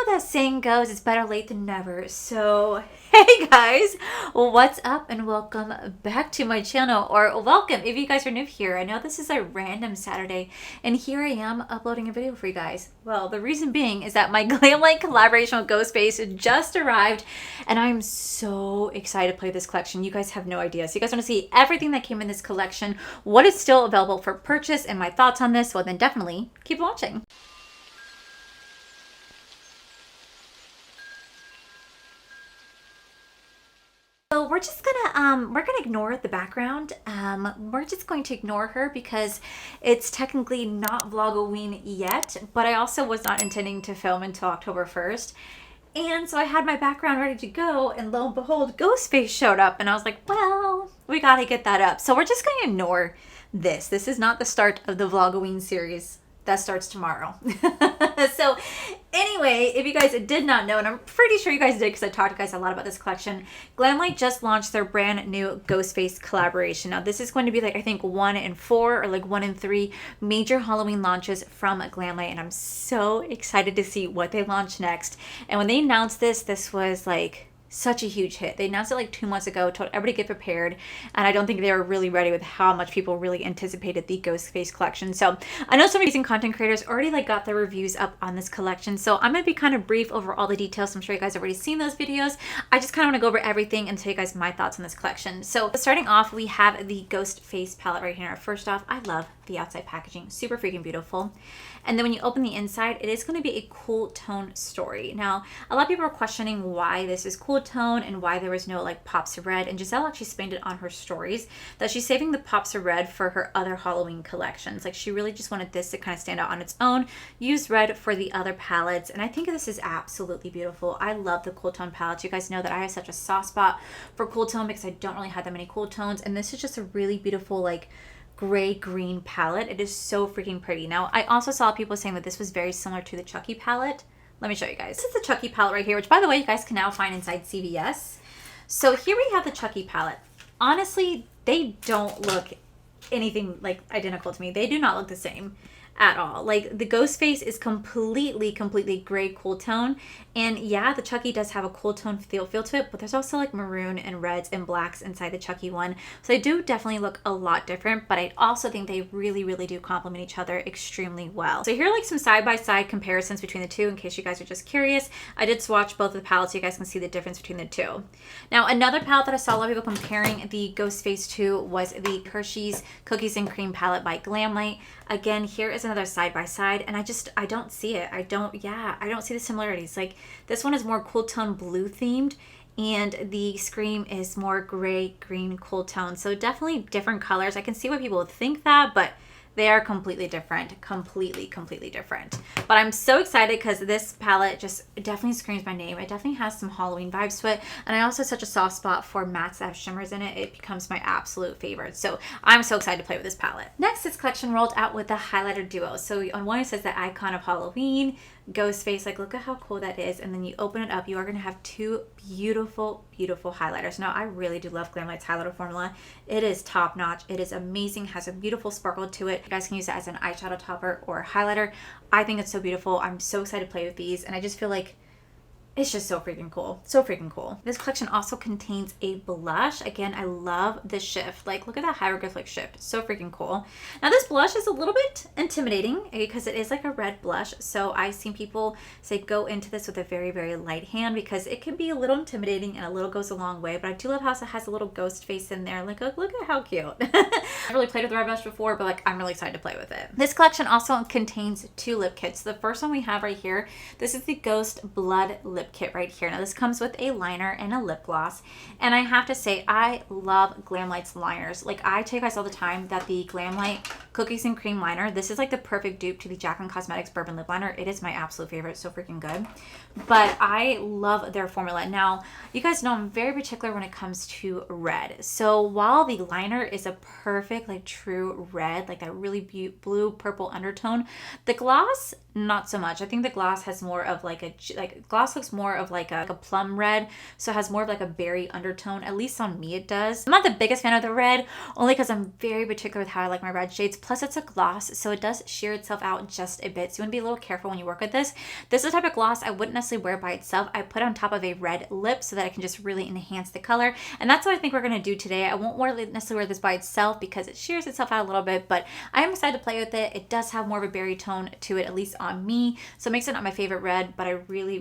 that saying goes, it's better late than never. So, hey guys, what's up and welcome back to my channel, or welcome if you guys are new here. I know this is a random Saturday and here I am uploading a video for you guys. Well, the reason being is that my Glamlite collaboration with GHOSTFACE just arrived and I'm so excited to play this collection. You guys have no idea. So you guys want to see everything that came in this collection, what is still available for purchase, and my thoughts on this, well then definitely keep watching. So we're just gonna ignore the background. We're just going to ignore her because it's technically not Vlogoween yet, but I also was not intending to film until October 1st. And so I had my background ready to go, and lo and behold, GHOSTFACE showed up, and I was like, well, we gotta get that up. So we're just gonna ignore this. This is not the start of the Vlogoween series. That starts tomorrow. So anyway, if you guys did not know, and I'm pretty sure you guys did because I talked to you guys a lot about this collection, Glamlite just launched their brand new GHOSTFACE collaboration. Now this is going to be like, I think 1 in 4 or like 1 in 3 major Halloween launches from Glamlite, and I'm so excited to see what they launch next. And when they announced this, this was like such a huge hit. They announced it like 2 months ago, told everybody to get prepared, and I don't think they were really ready with how much people really anticipated the GHOSTFACE collection. So I know some amazing content creators already like got their reviews up on this collection, so I'm gonna be kind of brief over all the details. I'm sure you guys have already seen those videos. I just kind of want to go over everything and tell you guys my thoughts on this collection. So starting off, we have the GHOSTFACE palette right here. First off, I love the outside packaging, super freaking beautiful. And then when you open the inside, it is going to be a cool tone story. Now, a lot of people are questioning why this is cool tone and why there was no like pops of red. And Giselle actually explained it on her stories that she's saving the pops of red for her other Halloween collections. Like she really just wanted this to kind of stand out on its own, use red for the other palettes. And I think this is absolutely beautiful. I love the cool tone palettes. You guys know that I have such a soft spot for cool tone because I don't really have that many cool tones. And this is just a really beautiful like gray green palette. It is so freaking pretty. Now I also saw people saying that this was very similar to the Chucky palette. Let me show you guys. This is the Chucky palette right here, which by the way you guys can now find inside CVS. So here we have the Chucky palette. Honestly, they don't look anything like identical to me. They do not look the same at all. Like the GHOSTFACE is completely gray cool tone, and yeah, the Chucky does have a cool tone feel to it, but there's also like maroon and reds and blacks inside the Chucky one, so they do definitely look a lot different, but I also think they really do complement each other extremely well. So here are like some side-by-side comparisons between the two in case you guys are just curious. I did swatch both of the palettes so you guys can see the difference between the two. Now another palette that I saw a lot of people comparing the GHOSTFACE to was the Hershey's Cookies and Cream palette by Glamlite. Again, here is another side-by-side, and I don't see it. I don't see the similarities. Like this one is more cool tone blue themed, and the Scream is more gray green cool tone. So definitely different colors. I can see why people would think that, but they are completely different, completely different. But I'm so excited because this palette just definitely screams my name. It definitely has some Halloween vibes to it. And I also have such a soft spot for mattes that have shimmers in it. It becomes my absolute favorite. So I'm so excited to play with this palette. Next, this collection rolled out with the highlighter duo. So on one it says the icon of Halloween, GHOSTFACE, like look at how cool that is. And then you open it up, you are going to have two beautiful highlighters. Now I really do love Glamlite's highlighter formula. It is top notch. It is amazing, has a beautiful sparkle to it. You guys can use it as an eyeshadow topper or highlighter. I think it's so beautiful. I'm so excited to play with these, and I just feel like it's just so freaking cool. So freaking cool. This collection also contains a blush. Again, I love the shift. Like, look at that hieroglyphic shift. So freaking cool. Now, this blush is a little bit intimidating because it is like a red blush. So I've seen people say go into this with a very light hand because it can be a little intimidating and a little goes a long way. But I do love how it has a little ghost face in there. Like, look at how cute. I've really played with the red blush before, but like I'm really excited to play with it. This collection also contains 2 lip kits. The first one we have right here, this is the Ghost Blood lip kit right here. Now this comes with a liner and a lip gloss, and I have to say I love Glamlite's liners. Like I tell you guys all the time that the Glamlite Cookies and Cream liner, this is like the perfect dupe to the Jaclyn Cosmetics Bourbon lip liner. It is my absolute favorite. So freaking good. But I love their formula. Now you guys know I'm very particular when it comes to red. So while the liner is a perfect like true red, like that really blue purple undertone, the gloss not so much. I think the gloss has more of like gloss looks more of like a plum red, so it has more of like a berry undertone. At least on me it does. I'm not the biggest fan of the red, only because I'm very particular with how I like my red shades. plus it's a gloss, so it does sheer itself out just a bit. So you want to be a little careful when you work with this. This is the type of gloss I wouldn't necessarily wear by itself. I put it on top of a red lip so that I can just really enhance the color. And that's what I think we're going to do today. I won't necessarily wear this by itself because it sheers itself out a little bit, but I am excited to play with it. It does have more of a berry tone to it, at least on me. So it makes it not my favorite red, but I really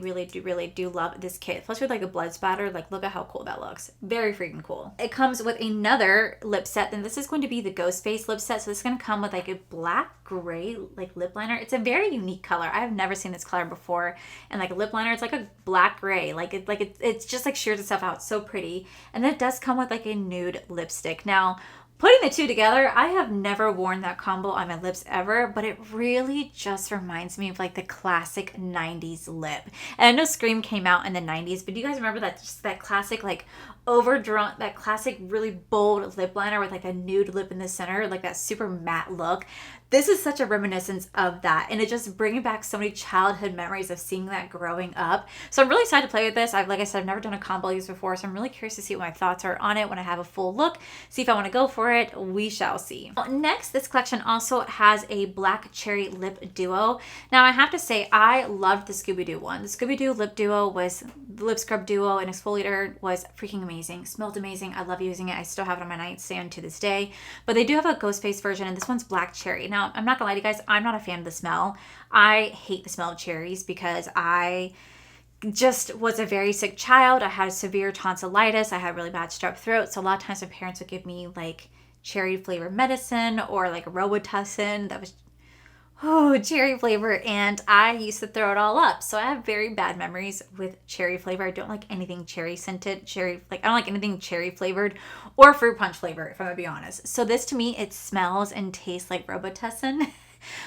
do love this kit. Plus with like a blood spatter, like look at how cool that looks. Very freaking cool. It comes with another lip set, and this is going to be the GHOSTFACE lip set. So this is going to come with like a black gray like lip liner. It's a very unique color. I have never seen this color before. And like a lip liner, it's like a black gray. It's just like shears itself out. So pretty. And then it does come with like a nude lipstick. Now, putting the two together, I have never worn that combo on my lips ever, but it really just reminds me of like the classic 90s lip. And I know Scream came out in the 90s, but do you guys remember that, just that classic like overdrawn, that classic really bold lip liner with like a nude lip in the center, like that super matte look? This is such a reminiscence of that, and it just bringing back so many childhood memories of seeing that growing up. So I'm really excited to play with this. Like I said, I've never done a combo like this before, so I'm really curious to see what my thoughts are on it when I have a full look, see if I want to go for it. We shall see. Next, this collection also has a black cherry lip duo. Now I have to say, I loved the Scooby-Doo one. The Scooby-Doo lip duo was, the lip scrub duo and exfoliator was freaking amazing. Smelled amazing. I love using it. I still have it on my nightstand to this day. But they do have a GHOSTFACE version, and this one's black cherry. Now, I'm not gonna lie to you guys, I'm not a fan of the smell. I hate the smell of cherries because I just was a very sick child. I had severe tonsillitis. I had really bad strep throat. So a lot of times my parents would give me like cherry flavored medicine or like Robitussin that was cherry flavor, and I used to throw it all up. So I have very bad memories with cherry flavor. I don't like anything cherry scented, I don't like anything cherry flavored or fruit punch flavor, if I'm gonna be honest. So this to me, it smells and tastes like Robitussin.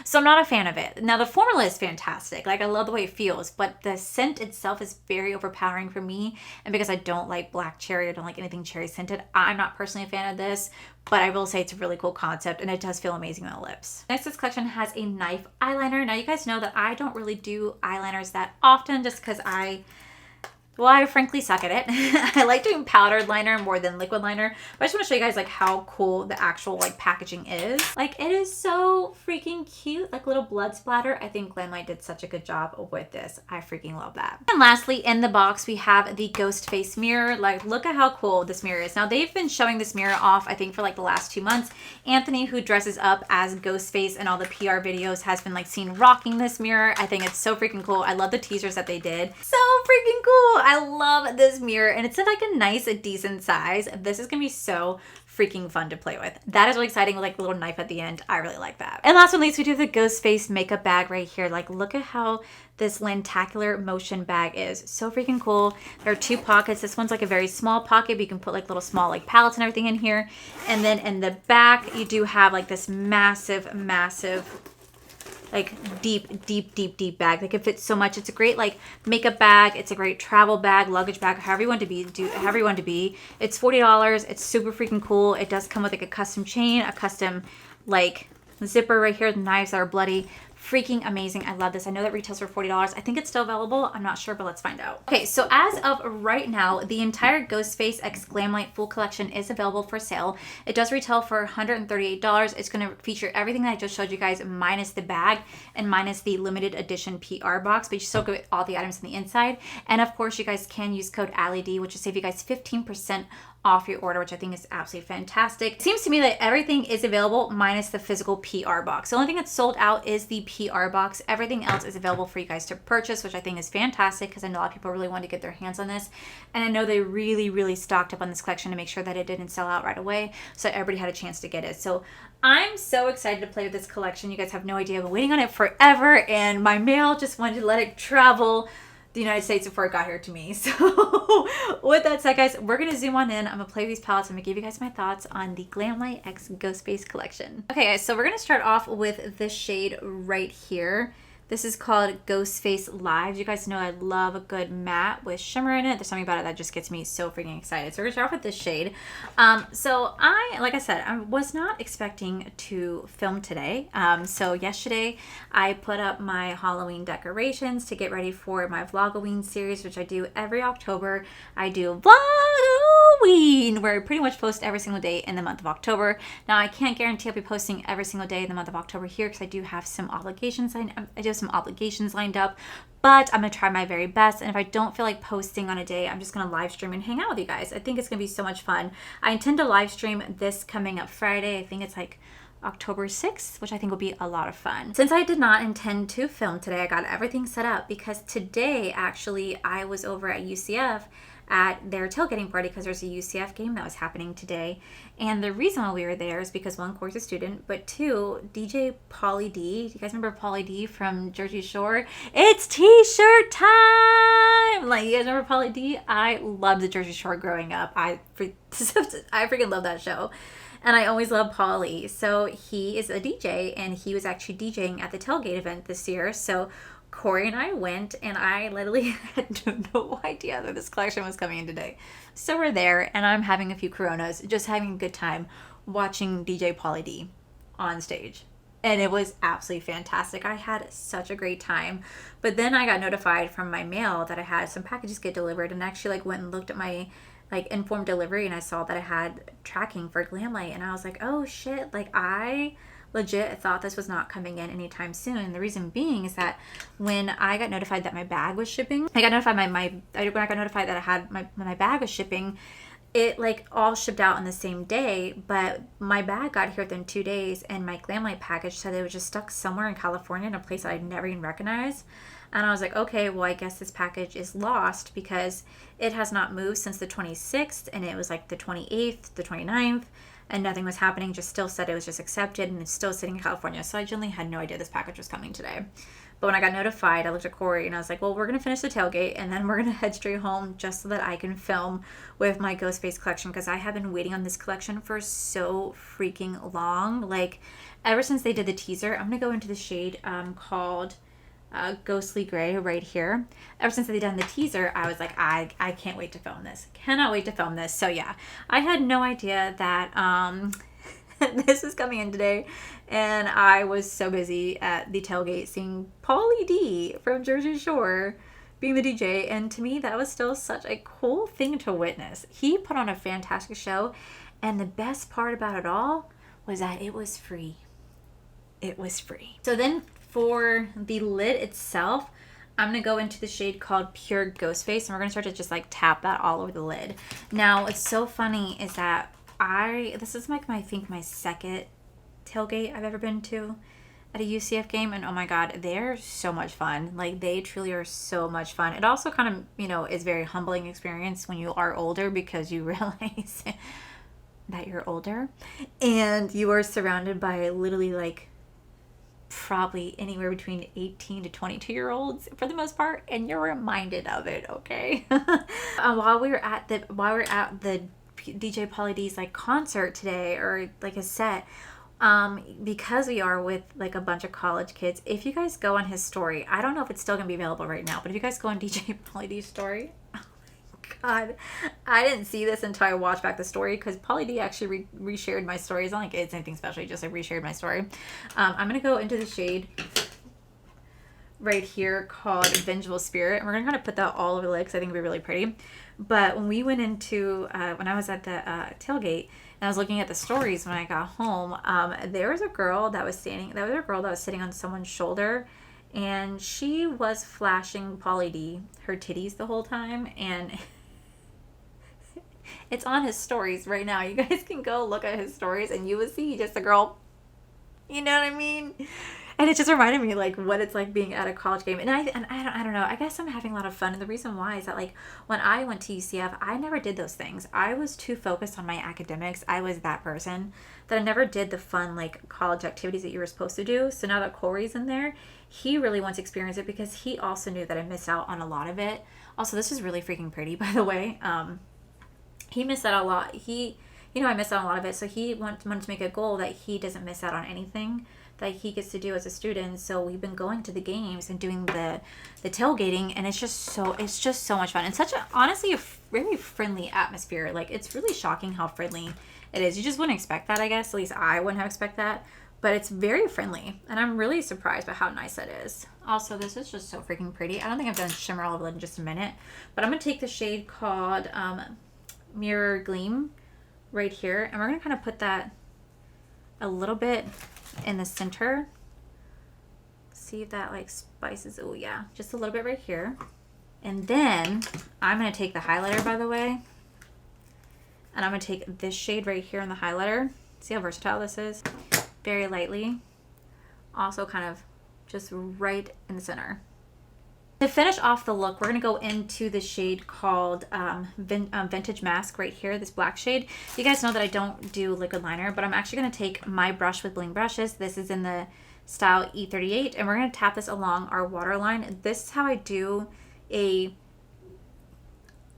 So I'm not a fan of it. Now the formula is fantastic. Like I love the way it feels, but the scent itself is very overpowering for me. And because I don't like black cherry, I don't like anything cherry scented, I'm not personally a fan of this, but I will say it's a really cool concept and it does feel amazing on the lips. Next, this collection has a knife eyeliner. Now you guys know that I don't really do eyeliners that often just because I frankly suck at it. I like doing powdered liner more than liquid liner, but I just want to show you guys like how cool the actual like packaging is. Like it is so freaking cute, like little blood splatter. I think Glamlite did such a good job with this. I freaking love that. And lastly, in the box, we have the GHOSTFACE mirror. Like look at how cool this mirror is. Now they've been showing this mirror off, I think for like the last 2 months. Anthony, who dresses up as GHOSTFACE in all the PR videos, has been like seen rocking this mirror. I think it's so freaking cool. I love the teasers that they did. So freaking cool. I love this mirror, and it's in like a nice, decent size. This is gonna be so freaking fun to play with. That is really exciting with like a little knife at the end. I really like that. And last but not least, we do the GHOSTFACE makeup bag right here. Like look at how this lenticular motion bag is. So freaking cool. There are 2 pockets. This one's like a very small pocket, but you can put like little small like palettes and everything in here. And then in the back, you do have like this massive like deep bag that can fit so much. It's a great like makeup bag. It's a great travel bag, luggage bag, however you want to be. It's $40. It's super freaking cool. It does come with like a custom chain, a custom like zipper right here, the knives that are bloody. Freaking amazing. I love this. I know that retails for $40. I think it's still available. I'm not sure, but let's find out. Okay, so as of right now, the entire GHOSTFACE X Glamlite full collection is available for sale. It does retail for $138. It's going to feature everything that I just showed you guys minus the bag and minus the limited edition PR box, but you still get all the items on the inside. And of course, you guys can use code AllieD, which will save you guys 15% off your order, which I think is absolutely fantastic. It seems to me that everything is available minus the physical PR box. The only thing that's sold out is the PR box. Everything else is available for you guys to purchase, which I think is fantastic because I know a lot of people really want to get their hands on this. And I know they really stocked up on this collection to make sure that it didn't sell out right away, so everybody had a chance to get it. So I'm so excited to play with this collection. You guys have no idea. I've been waiting on it forever, and my mail just wanted to let it travel the United States before it got here to me. So with that said, guys, we're gonna zoom on in. I'm gonna play with these palettes. I'm gonna give you guys my thoughts on the Glamlite X GHOSTFACE collection. Okay guys, so we're gonna start off with this shade right here. This is called GHOSTFACE Live. You guys know I love a good matte with shimmer in it. There's something about it that just gets me so freaking excited. So we're gonna start off with this shade. So like I said, I was not expecting to film today. So yesterday I put up my Halloween decorations to get ready for my Vlogoween series, which I do every October. I do Halloween, where I pretty much post every single day in the month of October. Now, I can't guarantee I'll be posting every single day in the month of October here because I do have some obligations. I do have some obligations lined up, but I'm going to try my very best. And if I don't feel like posting on a day, I'm just going to live stream and hang out with you guys. I think it's going to be so much fun. I intend to live stream this coming up Friday. I think it's like October 6th, which I think will be a lot of fun. Since I did not intend to film today, I got everything set up because today, actually, I was over at UCF at their tailgating party because there's a UCF game that was happening today. And the reason why we were there is because one, Corey's a student, but two, DJ Pauly D. Do you guys remember Pauly D from Jersey Shore? It's t-shirt time! Like, you guys remember Pauly D? I loved the Jersey Shore growing up. I freaking love that show. And I always love Pauly. So he is a DJ, and he was actually DJing at the tailgate event this year. So Corey and I went, and I literally had no idea that this collection was coming in today. So we're there, and I'm having a few Coronas, just having a good time watching DJ Pauly D on stage. And it was absolutely fantastic. I had such a great time. But then I got notified from my mail that I had some packages get delivered, and actually went and looked at my informed delivery, and I saw that I had tracking for Glamlite, and I was like, oh shit, I legit thought this was not coming in anytime soon. And the reason being is that when I got notified that my bag was shipping, I got notified when I got notified that I had my bag was shipping, it all shipped out on the same day, but my bag got here within 2 days, and my Glamlite package said it was just stuck somewhere in California in a place that I'd never even recognized. And I was like, okay, well, I guess this package is lost because it has not moved since the 26th, and it was the 28th, the 29th, and nothing was happening, just still said it was just accepted, and it's still sitting in California. So I genuinely had no idea this package was coming today. But when I got notified, I looked at Corey, and I was like, well, we're going to finish the tailgate, and then we're going to head straight home just so that I can film with my GHOSTFACE collection, because I have been waiting on this collection for so freaking long. Ever since they did the teaser, I'm going to go into the shade called Ghostly Gray right here. Ever since they done the teaser, I was like, I can't wait to film this. Cannot wait to film this. So yeah, I had no idea that this was coming in today, and I was so busy at the tailgate seeing Pauly D from Jersey Shore being the DJ, and to me that was still such a cool thing to witness. He put on a fantastic show, and the best part about it all was that it was free. It was free. So then for the lid itself, I'm going to go into the shade called Pure Ghostface, and we're going to start to just tap that all over the lid. Now, what's so funny is that this is I think my second tailgate I've ever been to at a UCF game, and oh my god, they're so much fun. They truly are so much fun. It also kind of, is very humbling experience when you are older, because you realize that you're older and you are surrounded by literally probably anywhere between 18 to 22-year-olds for the most part, and you're reminded of it, okay? While we're at the DJ Pauly D's concert today, or a set, because we are with a bunch of college kids, if you guys go on his story, I don't know if it's still gonna be available right now, but if you guys go on DJ Pauly D's story, God, I didn't see this until I watched back the story, because Pauly D actually reshared my story. It's not like it's anything special, he just reshared my story. I'm going to go into the shade right here called Vengeful Spirit, and we're going to kind of put that all over the lid because I think it'll be really pretty. But when we went into, when I was at the tailgate, and I was looking at the stories when I got home, there was a girl that was sitting on someone's shoulder, and she was flashing Pauly D her titties the whole time, and it's on his stories right now. You guys can go look at his stories, and you will see just a girl, you know what I mean? And it just reminded me what it's like being at a college game. And I don't know, I guess I'm having a lot of fun. And the reason why is that when I went to UCF, I never did those things. I was too focused on my academics. I was that person that I never did the fun college activities that you were supposed to do. So now that Corey's in there, he really wants to experience it, because he also knew that I missed out on a lot of it. Also, this is really freaking pretty, by the way. He missed out a lot. I missed out on a lot of it. So he wanted to make a goal that he doesn't miss out on anything that he gets to do as a student. So we've been going to the games and doing the tailgating, and it's just so much fun, and such honestly a very friendly atmosphere. It's really shocking how friendly it is. You just wouldn't expect that, I guess. At least I wouldn't have expected that, but it's very friendly, and I'm really surprised by how nice it is. Also, this is just so freaking pretty. I don't think I've done shimmer all over it in just a minute, but I'm gonna take the shade called mirror gleam right here. And we're gonna kind of put that a little bit in the center. See if that like spices. Oh yeah, just a little bit right here. And then I'm gonna take the highlighter, by the way, and I'm gonna take this shade right here in the highlighter. See how versatile this is? Very lightly. Also kind of just right in the center. To finish off the look, we're gonna go into the shade called Vintage Mask right here, this black shade. You guys know that I don't do liquid liner, but I'm actually gonna take my brush with bling brushes. This is in the style E38, and we're gonna tap this along our waterline. This is how I do a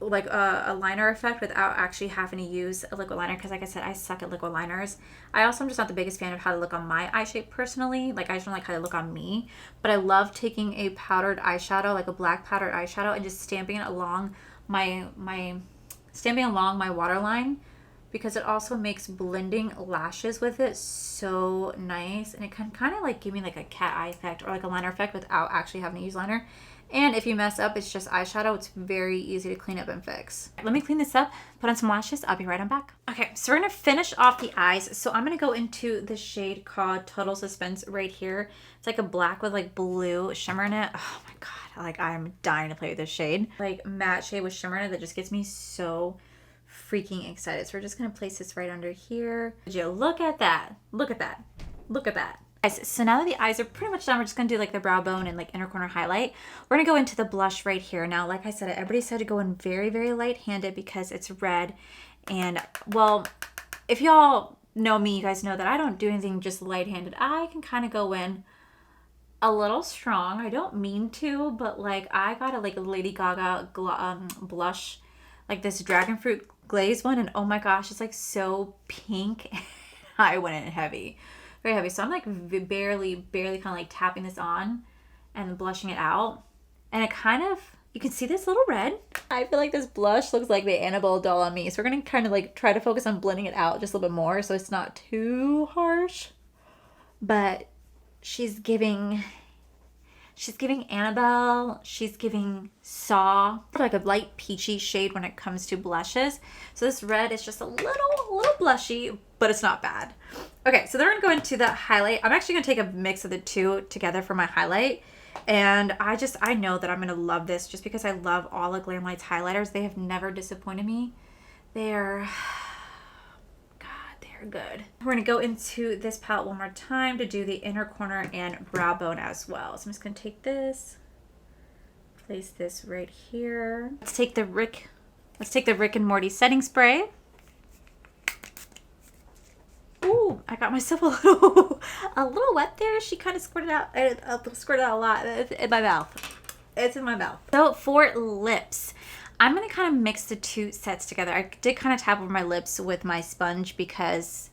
liner effect without actually having to use a liquid liner, because like I said, I suck at liquid liners. I also am just not the biggest fan of how to look on my eye shape personally. Like, I just don't like how they look on me, but I love taking a powdered eyeshadow, like a black powdered eyeshadow, and just stamping it along my waterline, because it also makes blending lashes with it so nice, and it can kind of like give me like a cat eye effect or like a liner effect without actually having to use liner. And if you mess up, it's just eyeshadow. It's very easy to clean up and fix. Let me clean this up, put on some lashes. I'll be right on back. Okay, so we're gonna finish off the eyes. So I'm gonna go into the shade called Total Suspense right here. It's like a black with like blue shimmer in it. Oh my God, like I'm dying to play with this shade. Like matte shade with shimmer in it that just gets me so freaking excited. So we're just gonna place this right under here. Look at that, look at that, look at that. Guys, so now that the eyes are pretty much done, we're just gonna do like the brow bone and like inner corner highlight. We're gonna go into the blush right here. Now, like I said, everybody said to go in very, very light-handed because it's red. And well, if y'all know me, you guys know that I don't do anything just light-handed. I can kind of go in a little strong. I don't mean to, but like I got a like Lady Gaga blush, like this dragon fruit glaze one, and oh my gosh, it's like so pink. I went in heavy. Very heavy. So I'm like barely kind of like tapping this on and blushing it out. And it kind of, you can see this little red. I feel like this blush looks like the Annabelle doll on me. So we're going to kind of like try to focus on blending it out just a little bit more so it's not too harsh. But she's giving Annabelle, she's giving Saw, like a light peachy shade when it comes to blushes. So this red is just a little blushy, but it's not bad. Okay, so then we're gonna go into the highlight. I'm actually gonna take a mix of the two together for my highlight. And I know that I'm gonna love this just because I love all of Glamlite's highlighters. They have never disappointed me. They're good. We're gonna go into this palette one more time to do the inner corner and brow bone as well. So I'm just gonna take this, place this right here. Let's take the Rick and Morty setting spray. Ooh, I got myself a little wet there. She kind of squirted out a lot in my mouth. It's in my mouth. So for lips, I'm going to kind of mix the two sets together. I did kind of tap over my lips with my sponge because,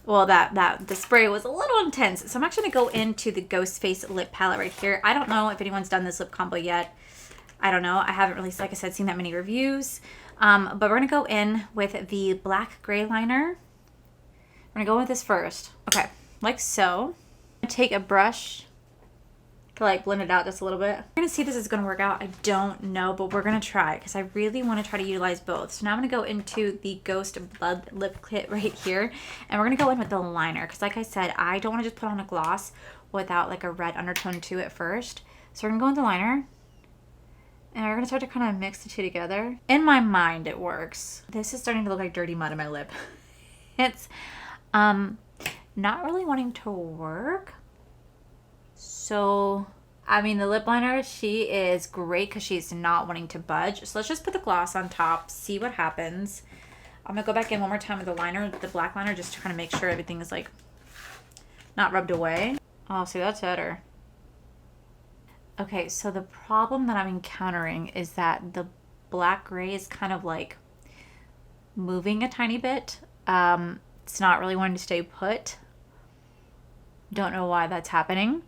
well, the spray was a little intense. So I'm actually going to go into the GHOSTFACE lip palette right here. I don't know if anyone's done this lip combo yet. I don't know. I haven't really, like I said, seen that many reviews. But we're going to go in with the black gray liner. We're going to go with this first. Okay, like so. I'm going to take a brush to like blend it out just a little bit. We're gonna see if this is gonna work out. I don't know, but we're gonna try because I really want to try to utilize both. So now I'm gonna go into the Ghost Blood Lip Kit right here, and we're gonna go in with the liner because, like I said, I don't want to just put on a gloss without like a red undertone to it first. So we're gonna go with the liner, and we're gonna start to kind of mix the two together. In my mind, it works. This is starting to look like dirty mud in my lip. It's not really wanting to work. So, I mean, the lip liner, she is great because she's not wanting to budge. So let's just put the gloss on top, see what happens. I'm going to go back in one more time with the liner, the black liner, just to kind of make sure everything is like not rubbed away. Oh, see, that's better. Okay, so the problem that I'm encountering is that the black gray is kind of like moving a tiny bit. It's not really wanting to stay put. Don't know why that's happening.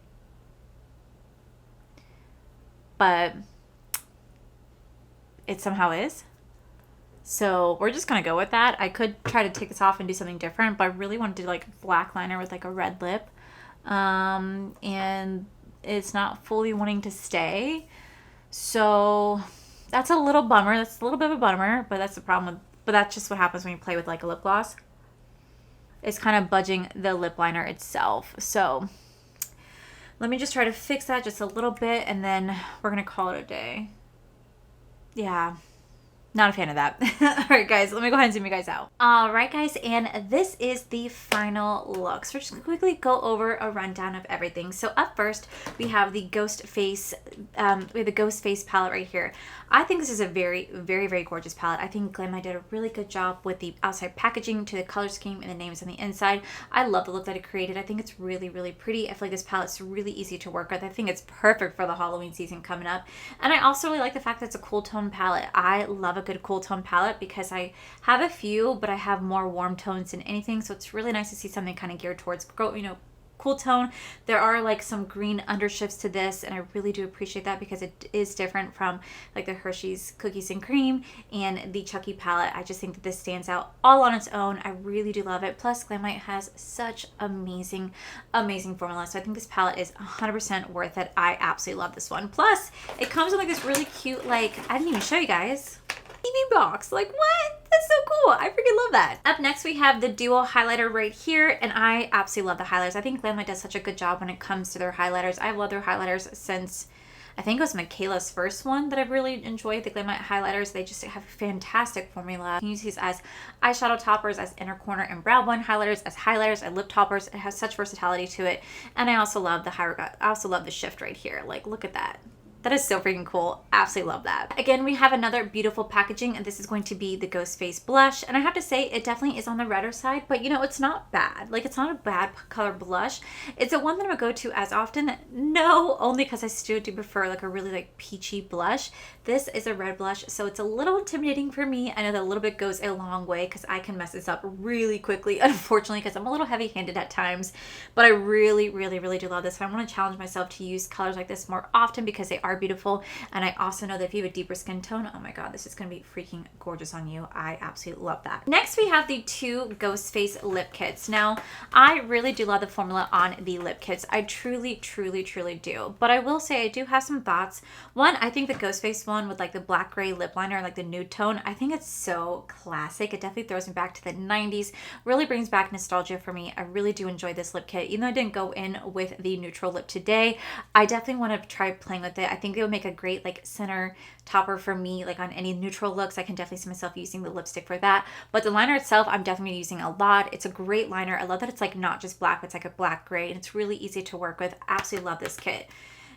But it somehow is. So we're just gonna go with that. I could try to take this off and do something different, but I really want to do like black liner with like a red lip. And it's not fully wanting to stay. So that's a little bummer. That's a little bit of a bummer, but that's the problem with but that's just what happens when you play with like a lip gloss. It's kind of budging the lip liner itself. So let me just try to fix that just a little bit, and then we're going to call it a day. Yeah. Not a fan of that. All right, guys, let me go ahead and zoom you guys out. All right, guys, and this is the final look. So we're just gonna quickly go over a rundown of everything. So up first, we have the GHOSTFACE, we have the GHOSTFACE palette right here. I think this is a very, very, very gorgeous palette. I think Glamlite did a really good job with the outside packaging to the color scheme and the names on the inside. I love the look that it created. I think it's really, really pretty. I feel like this palette's really easy to work with. I think it's perfect for the Halloween season coming up. And I also really like the fact that it's a cool tone palette. I love a good cool tone palette because I have a few, but I have more warm tones than anything. So it's really nice to see something kind of geared towards, cool tone. There are like some green undershifts to this, and I really do appreciate that because it is different from like the Hershey's Cookies and Cream and the Chucky palette. I just think that this stands out all on its own. I really do love it. Plus, Glamlite has such amazing, amazing formula. So I think this palette is 100% worth it. I absolutely love this one. Plus, it comes in like this really cute, like, I didn't even show you guys, box. Like, what? That's so cool. I freaking love that. Up next, we have the duo highlighter right here, and I absolutely love the highlighters. I think Glamlite does such a good job when it comes to their highlighters. I've loved their highlighters since I think it was Michaela's first one that I've really enjoyed. The Glamlite highlighters, they just have a fantastic formula. You can use these as eyeshadow toppers, as inner corner and brow bone highlighters, as highlighters, and lip toppers. It has such versatility to it. And I also love the shift right here. Like, look at that. That is so freaking cool. Absolutely love that. Again, we have another beautiful packaging, and this is going to be the GHOSTFACE blush. And I have to say, it definitely is on the redder side, but you know, it's not bad. Like, it's not a bad color blush. It's a one that I'm gonna go to as often. No, only because I still do prefer like a really like peachy blush. This is a red blush, so it's a little intimidating for me. I know that a little bit goes a long way because I can mess this up really quickly, unfortunately, because I'm a little heavy-handed at times, but I really, really, really do love this. And I want to challenge myself to use colors like this more often because they are beautiful. And I also know that if you have a deeper skin tone, oh my god, this is going to be freaking gorgeous on you. I absolutely love that. Next, we have the two GHOSTFACE lip kits. Now, I really do love the formula on the lip kits. I truly, truly, truly do. But I will say I do have some thoughts. One, I think the GHOSTFACE one with like the black gray lip liner, like the nude tone, I think it's so classic. It definitely throws me back to the 90s. Really brings back nostalgia for me. I really do enjoy this lip kit. Even though I didn't go in with the neutral lip today, I definitely want to try playing with it. I think it would make a great like center topper for me, like on any neutral looks. I can definitely see myself using the lipstick for that. But the liner itself, I'm definitely using a lot. It's a great liner. I love that it's like not just black, but it's like a black gray, and it's really easy to work with. Absolutely love this kit.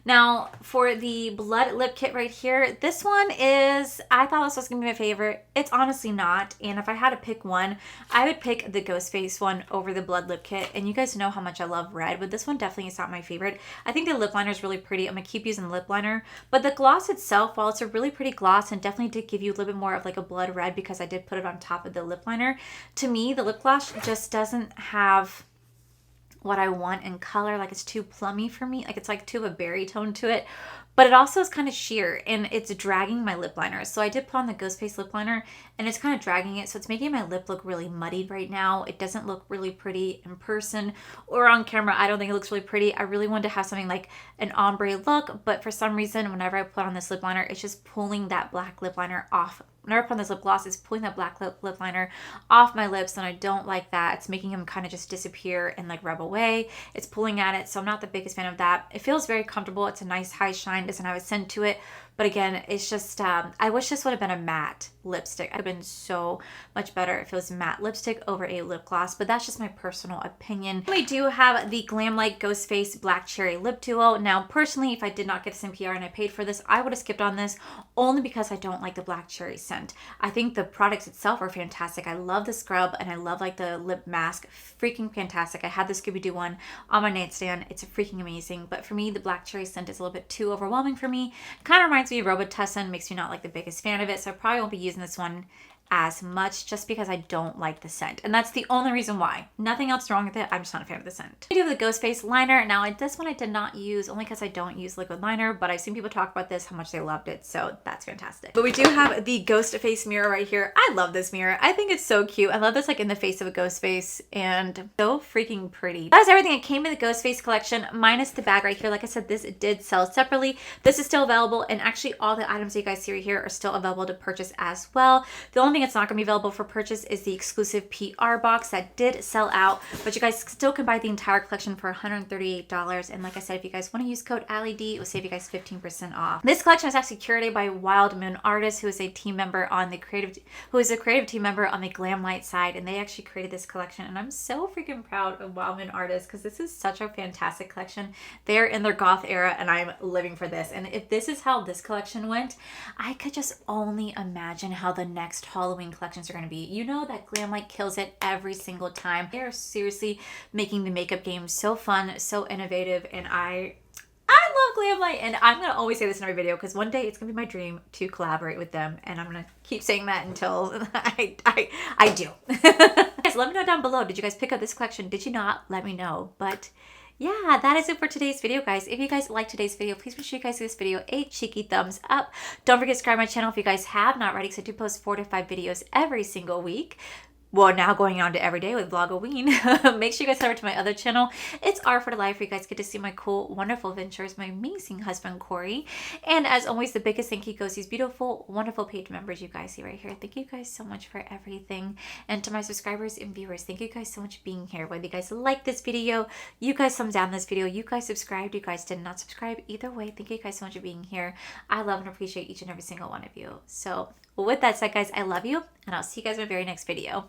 Now, for the blood lip kit right here, this one is, I thought this was going to be my favorite. It's honestly not. And if I had to pick one, I would pick the GHOSTFACE one over the blood lip kit. And you guys know how much I love red, but this one definitely is not my favorite. I think the lip liner is really pretty. I'm going to keep using the lip liner. But the gloss itself, while it's a really pretty gloss and definitely did give you a little bit more of like a blood red because I did put it on top of the lip liner, to me, the lip gloss just doesn't have what I want in color. Like, it's too plummy for me. Like, it's like too of a berry tone to it, but it also is kind of sheer and it's dragging my lip liner. So I did put on the GHOSTFACE lip liner and it's kind of dragging it. So it's making my lip look really muddied right now. It doesn't look really pretty in person or on camera. I don't think it looks really pretty. I really wanted to have something like an ombre look, but for some reason, whenever I put on this lip liner, it's just pulling that black lip liner off. Whenever I put on this lip gloss, it's pulling that black lip liner off my lips, and I don't like that. It's making them kind of just disappear and like rub away. It's pulling at it, so I'm not the biggest fan of that. It feels very comfortable. It's a nice high shine, doesn't have a scent to it. But again, it's just, I wish this would have been a matte lipstick. It would have been so much better if it was matte lipstick over a lip gloss, but that's just my personal opinion. We do have the Glamlite GHOSTFACE Black Cherry Lip Duo. Now, personally, if I did not get this in PR and I paid for this, I would have skipped on this only because I don't like the black cherry scent. I think the products itself are fantastic. I love the scrub and I love like the lip mask. Freaking fantastic. I had the Scooby-Doo one on my nightstand. It's freaking amazing. But for me, the black cherry scent is a little bit too overwhelming for me. Kind of reminds me of Robitussin, makes me not like the biggest fan of it, so I probably won't be using this one as much just because I don't like the scent. And that's the only reason why. Nothing else wrong with it. I'm just not a fan of the scent. I do have the GHOSTFACE liner. Now, this one I did not use only because I don't use liquid liner, but I've seen people talk about this, how much they loved it. So that's fantastic. But we do have the GHOSTFACE mirror right here. I love this mirror. I think it's so cute. I love this like in the face of a ghost face and so freaking pretty. That was everything that came in the GHOSTFACE collection minus the bag right here. Like I said, this did sell separately. This is still available, and actually all the items that you guys see right here are still available to purchase as well. The only thing thing it's not going to be available for purchase is the exclusive PR box that did sell out, but you guys still can buy the entire collection for $138. And like I said, if you guys want to use code AllieD, it will save you guys 15% off. This collection is actually curated by Wild Moon Artist, who is a team member on the creative team member on the Glamlite side, and they actually created this collection. And I'm so freaking proud of Wild Moon Artist because this is such a fantastic collection. They're in their goth era, and I'm living for this. And if this is how this collection went, I could just only imagine how the next Halloween collections are going to be. You know that Glamlite kills it every single time. They are seriously making the makeup game so fun, so innovative, and I love Glamlite, and I'm going to always say this in every video because one day it's going to be my dream to collaborate with them, and I'm going to keep saying that until I do. Guys, let me know down below. Did you guys pick up this collection? Did you not? Let me know. But yeah, that is it for today's video, guys. If you guys liked today's video, please make sure you guys give this video a cheeky thumbs up. Don't forget to subscribe to my channel if you guys have not already, because I do post 4 to 5 videos every single week. Well, now going on to every day with Vlogoween. Make sure you guys head over to my other channel. It's R for the Life, where you guys get to see my cool, wonderful adventures, my amazing husband, Corey. And as always, the biggest thank you goes to these beautiful, wonderful page members you guys see right here. Thank you guys so much for everything. And to my subscribers and viewers, thank you guys so much for being here. Whether you guys like this video, you guys thumbs down this video, you guys subscribed, you guys did not subscribe. Either way, thank you guys so much for being here. I love and appreciate each and every single one of you. So with that said, guys, I love you, and I'll see you guys in my very next video.